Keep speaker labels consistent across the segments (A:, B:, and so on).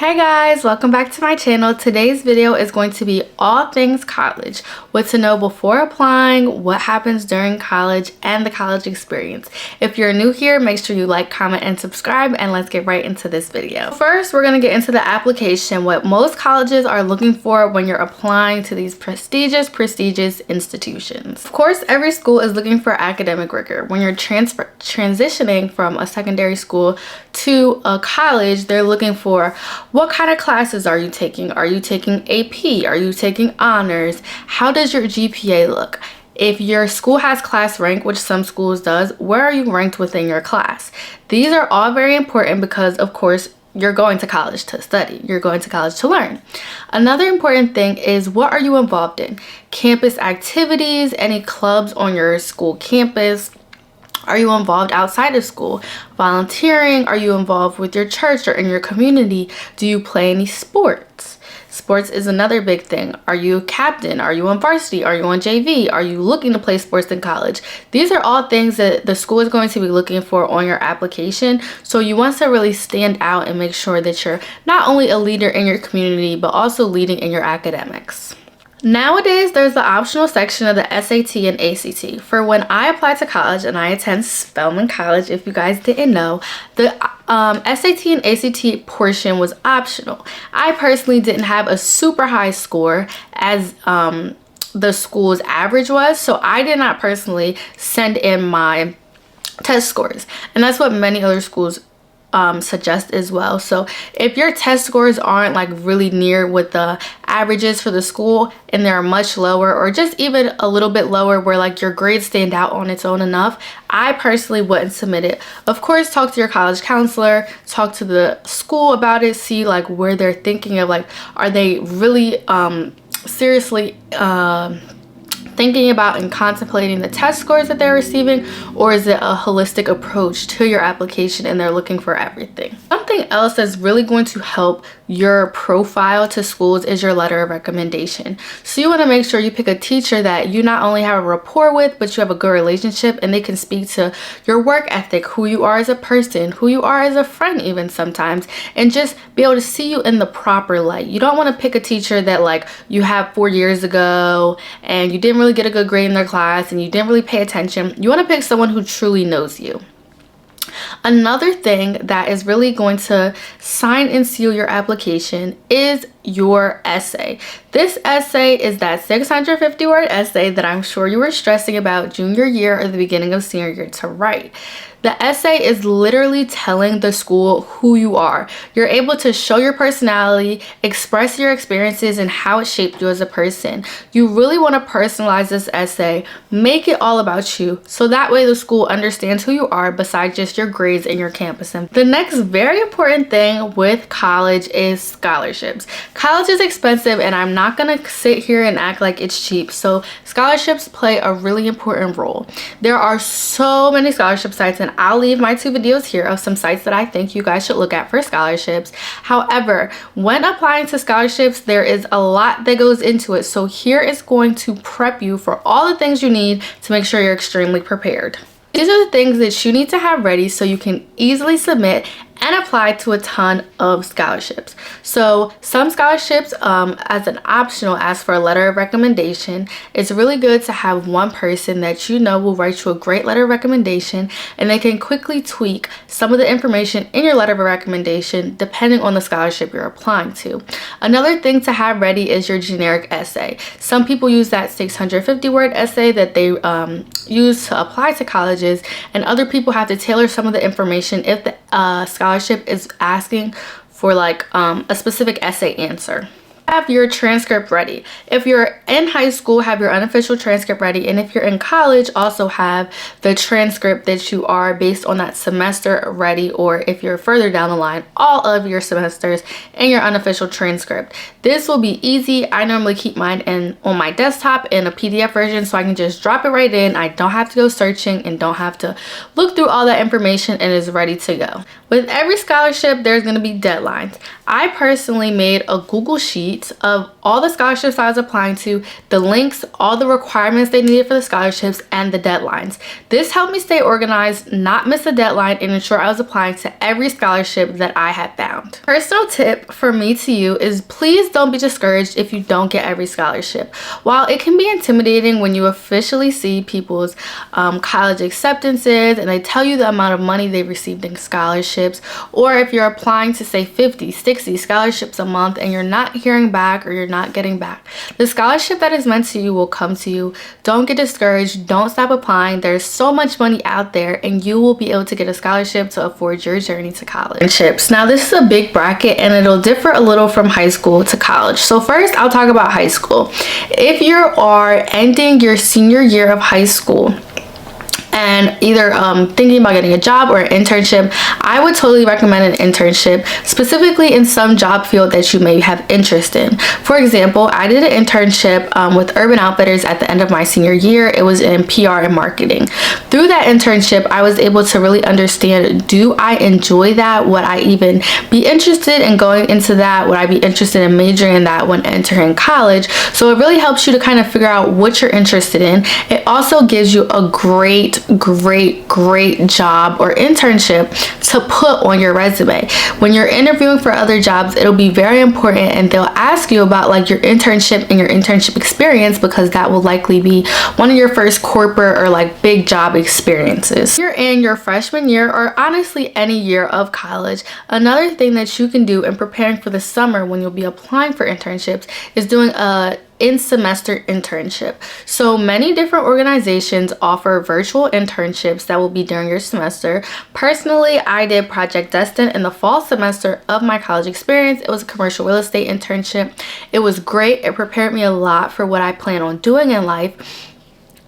A: Hey guys, welcome back to my channel. Today's video is going to be all things college, what to know before applying, what happens during college, and the college experience. If you're new here, make sure you like, comment, and subscribe, and let's get right into this video. First, we're going to get into the application, what most colleges are looking for when you're applying to these prestigious institutions. Of course, every school is looking for academic rigor. When you're transitioning from a secondary school to a college, they're looking for what kind of classes are you taking? Are you taking AP? Are you taking honors? How does your GPA look? If your school has class rank, which some schools does, where are you ranked within your class? These are all very important because, of course, you're going to college to study. You're going to college to learn. Another important thing is, what are you involved in? Campus activities, any clubs on your school campus? Are you involved outside of school? Volunteering? Are you involved with your church or in your community? Do you play any sports? Sports is another big thing. Are you a captain? Are you on varsity? Are you on JV? Are you looking to play sports in college? These are all things that the school is going to be looking for on your application. So you want to really stand out and make sure that you're not only a leader in your community, but also leading in your academics. Nowadays, there's the optional section of the SAT and ACT. For when I applied to college, and I attend Spelman College, if you guys didn't know, the SAT and ACT portion was optional. I personally didn't have a super high score as the school's average was, so I did not personally send in my test scores, and that's what many other schools suggest as well. So if your test scores aren't like really near what the averages for the school and they're much lower, or just even a little bit lower where like your grades stand out on its own enough, I personally wouldn't submit it. Of course, talk to your college counselor, talk to the school about it, see like where they're thinking of, like, are they really seriously thinking about and contemplating the test scores that they're receiving, or is it a holistic approach to your application and they're looking for everything? Something else that's really going to help your profile to schools is your letter of recommendation. So you want to make sure you pick a teacher that you not only have a rapport with, but you have a good relationship and they can speak to your work ethic, who you are as a person, who you are as a friend even sometimes, and just be able to see you in the proper light. You don't want to pick a teacher that like you have 4 years ago and you didn't really get a good grade in their class and you didn't really pay attention. You want to pick someone who truly knows you. Another thing that is really going to sign and seal your application is your essay. This essay is that 650-word essay that I'm sure you were stressing about junior year or the beginning of senior year to write. The essay is literally telling the school who you are. You're able to show your personality, express your experiences and how it shaped you as a person. You really want to personalize this essay, make it all about you, so that way the school understands who you are besides just your grades and your campus. And the next very important thing with college is scholarships. College is expensive and I'm not gonna sit here and act like it's cheap, so scholarships play a really important role. There are so many scholarship sites, and I'll leave my 2 videos here of some sites that I think you guys should look at for scholarships. However, when applying to scholarships, there is a lot that goes into it, so here is going to prep you for all the things you need to make sure you're extremely prepared. These are the things that you need to have ready so you can easily submit and apply to a ton of scholarships. So some scholarships, as an optional, ask for a letter of recommendation. It's really good to have one person that you know will write you a great letter of recommendation, and they can quickly tweak some of the information in your letter of recommendation depending on the scholarship you're applying to. Another thing to have ready is your generic essay. Some people use that 650-word essay that they use to apply to colleges, and other people have to tailor some of the information if the scholarship is asking for like a specific essay answer. Have your transcript ready. If you're in high school, have your unofficial transcript ready, and if you're in college, also have the transcript that you are based on that semester ready, or if you're further down the line, all of your semesters and your unofficial transcript. This will be easy. I normally keep mine on my desktop in a PDF version, so I can just drop it right in. I don't have to go searching and don't have to look through all that information, and is ready to go. With every scholarship, there's going to be deadlines. I personally made a Google Sheet of all the scholarships I was applying to, the links, all the requirements they needed for the scholarships, and the deadlines. This helped me stay organized, not miss a deadline, and ensure I was applying to every scholarship that I had found. Personal tip for me to you is please don't be discouraged if you don't get every scholarship. While it can be intimidating when you officially see people's college acceptances and they tell you the amount of money they received in scholarships, or if you're applying to say 50, 60 scholarships a month and you're not hearing back or you're not getting back, the scholarship that is meant to you will come to you. Don't get discouraged. Don't stop applying. There's so much money out there and you will be able to get a scholarship to afford your journey to college. Now this is a big bracket and it'll differ a little from high school to college. So first I'll talk about high school. If you are ending your senior year of high school and either thinking about getting a job or an internship, I would totally recommend an internship, specifically in some job field that you may have interest in. For example, I did an internship with Urban Outfitters at the end of my senior year. It was in PR and marketing. Through that internship, I was able to really understand, do I enjoy that? Would I even be interested in going into that? Would I be interested in majoring in that when entering college? So it really helps you to kind of figure out what you're interested in. It also gives you a great job or internship to put on your resume. When you're interviewing for other jobs, it'll be very important and they'll ask you about like your internship and your internship experience, because that will likely be one of your first corporate or like big job experiences. If you're in your freshman year or honestly any year of college, another thing that you can do in preparing for the summer when you'll be applying for internships is doing a in-semester internship. So many different organizations offer virtual internships that will be during your semester. Personally, I did Project Destined in the fall semester of my college experience. It was a commercial real estate internship. It was great. It prepared me a lot for what I plan on doing in life.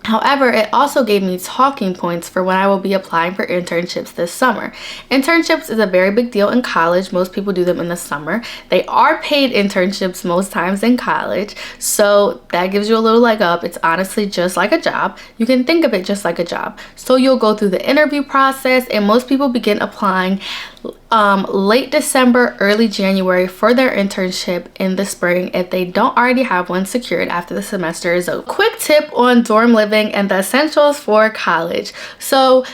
A: However, it also gave me talking points for when I will be applying for internships this summer. Internships is a very big deal in college. Most people do them in the summer. They are paid internships most times in college, so that gives you a little leg up. It's honestly just like a job. You can think of it just like a job. So you'll go through the interview process, and most people begin applying late December, early January for their internship in the spring if they don't already have one secured after the semester is over. Quick tip on dorm living and the essentials for college. So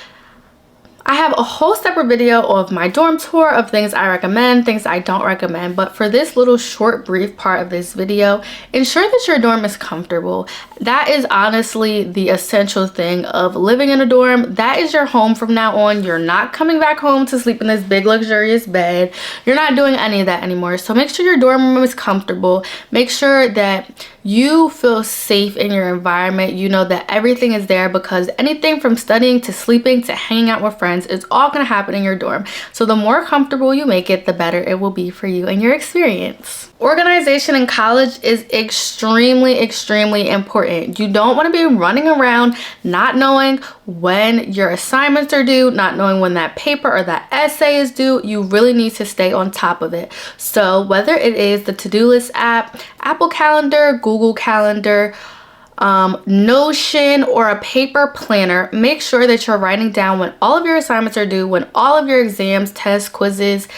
A: I have a whole separate video of my dorm tour of things I recommend, things I don't recommend, but for this little short brief part of this video, ensure that your dorm is comfortable. That is honestly the essential thing of living in a dorm. That is your home from now on. You're not coming back home to sleep in this big luxurious bed. You're not doing any of that anymore. So make sure your dorm room is comfortable. Make sure that you feel safe in your environment. You know that everything is there, because anything from studying to sleeping to hanging out with friends is all going to happen in your dorm. So the more comfortable you make it, the better it will be for you and your experience. Organization in college is extremely important. You don't want to be running around not knowing when your assignments are due, not knowing when that paper or that essay is due. You really need to stay on top of it. So whether it is the to-do list app, Apple Calendar, Google Calendar, Notion, or a paper planner, make sure that you're writing down when all of your assignments are due, when all of your exams, tests, quizzes,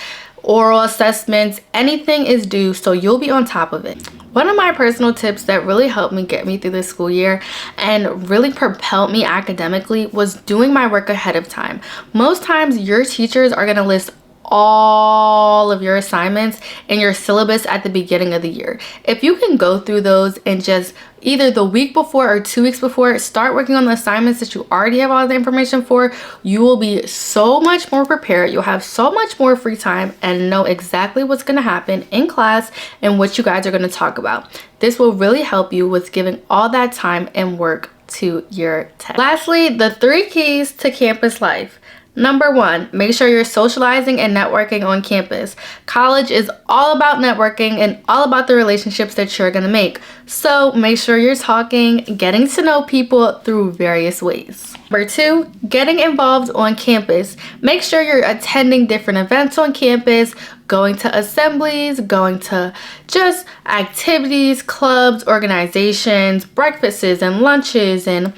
A: oral assessments, anything is due, so you'll be on top of it. One of my personal tips that really helped me get me through the school year and really propelled me academically was doing my work ahead of time. Most times your teachers are going to list all of your assignments and your syllabus at the beginning of the year. If you can go through those and just either the week before or 2 weeks before start working on the assignments that you already have all the information for, you will be so much more prepared. You'll have so much more free time and know exactly what's going to happen in class and what you guys are going to talk about. This will really help you with giving all that time and work to your test. Lastly, the 3 keys to campus life. Number 1, make sure you're socializing and networking on campus. College is all about networking and all about the relationships that you're going to make. So make sure you're talking, getting to know people through various ways. Number 2, getting involved on campus. Make sure you're attending different events on campus, going to assemblies, going to just activities, clubs, organizations, breakfasts and lunches, and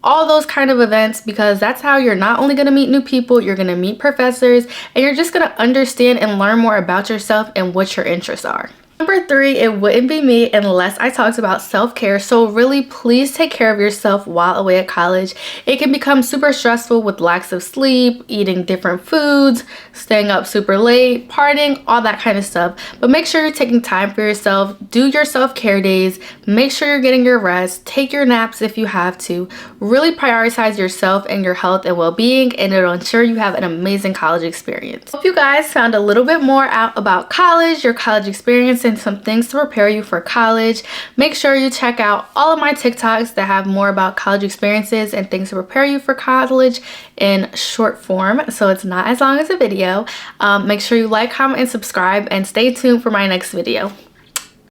A: all those kind of events, because that's how you're not only going to meet new people, you're going to meet professors, and you're just going to understand and learn more about yourself and what your interests are. Number 3, it wouldn't be me unless I talked about self-care. So really, please take care of yourself while away at college. It can become super stressful with lacks of sleep, eating different foods, staying up super late, partying, all that kind of stuff. But make sure you're taking time for yourself. Do your self-care days. Make sure you're getting your rest. Take your naps if you have to. Really prioritize yourself and your health and well-being, and it'll ensure you have an amazing college experience. Hope you guys found a little bit more out about college, your college experience, and some things to prepare you for college. Make sure you check out all of my TikToks that have more about college experiences and things to prepare you for college in short form, so it's not as long as a video. Make sure you like, comment, and subscribe, and stay tuned for my next video.